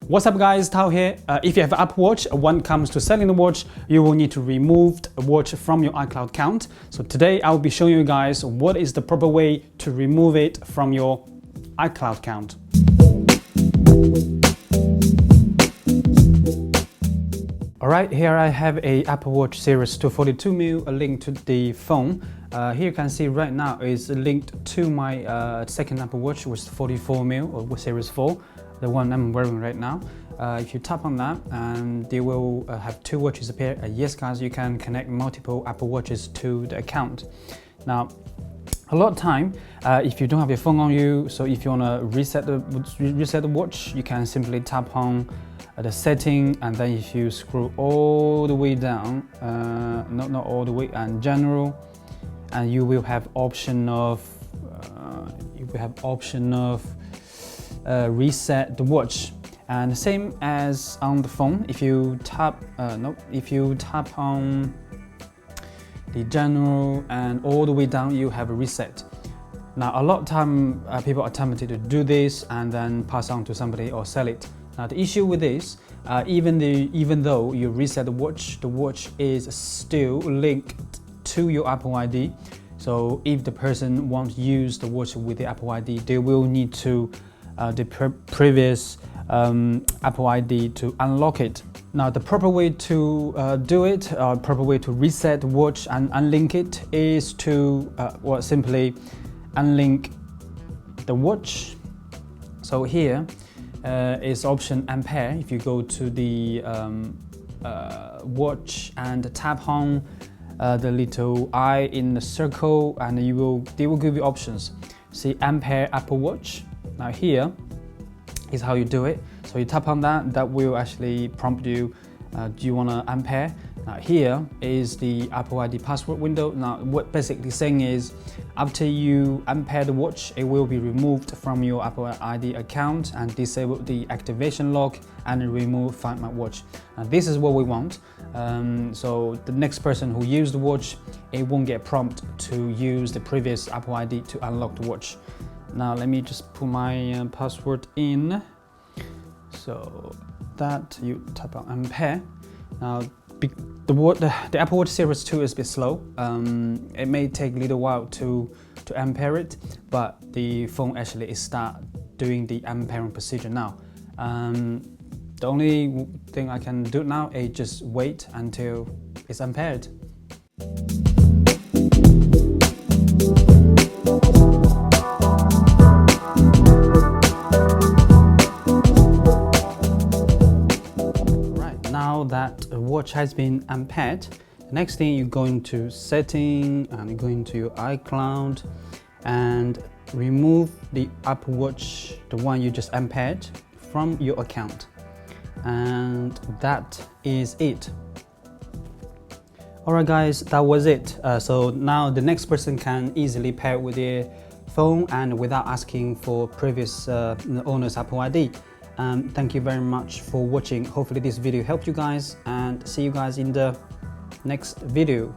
What's up guys, Tao here. If you have an Apple Watch, when it comes to selling the watch, you will need to remove the watch from your iCloud account. So today I'll be showing you guys what is the proper way to remove it from your iCloud account. Alright, here I have a Apple Watch Series 242mm linked to the phone. Here you can see right now is linked to my second Apple Watch, which is 44mm or Series 4. The one I'm wearing right now. If you tap on that, and they will have two watches appear. Yes guys, you can connect multiple Apple Watches to the account. Now, a lot of time, if you don't have your phone on you, so if you want to reset the watch, you can simply tap on the setting, and then if you scroll all the way down, not all the way, and general, and you will have option of reset the watch. And same as on the phone, if you tap on the general and all the way down, you have a reset. Now a lot of time people are tempted to do this and then pass on to somebody or sell it. Now the issue with this, even though you reset the watch is still linked to your Apple ID. So if the person wants to use the watch with the Apple ID, they will need to the previous Apple ID to unlock it. Now the proper way to do it, proper way to reset the watch and unlink it is to simply unlink the watch. So here is option Ampere. If you go to the watch and tap on the little eye in the circle, and they will give you options. See Ampere Apple Watch. Now here is how you do it. So you tap on that, that will actually prompt you, do you want to Ampere? Now here is the Apple ID password window. Now what basically saying is, after you Ampere the watch, it will be removed from your Apple ID account and disable the activation lock and remove Find My Watch. Now this is what we want. So the next person who uses the watch, it won't get prompt to use the previous Apple ID to unlock the watch. Now let me just put my password in. So that you tap on Ampere. Now the Apple Watch Series 2 is a bit slow. It may take a little while to Ampere it, but the phone actually start doing the Ampering procedure now. The only thing I can do now is just wait until it's Ampered. Now that a watch has been Ampered, the next thing you're going to setting and you're going to your iCloud and remove the Apple Watch, the one you just Ampered, from your account. And that is it. Alright guys, that was it. So now the next person can easily pair it with their phone and without asking for previous owner's Apple ID. Thank you very much for watching. Hopefully this video helped you guys, and see you guys in the next video.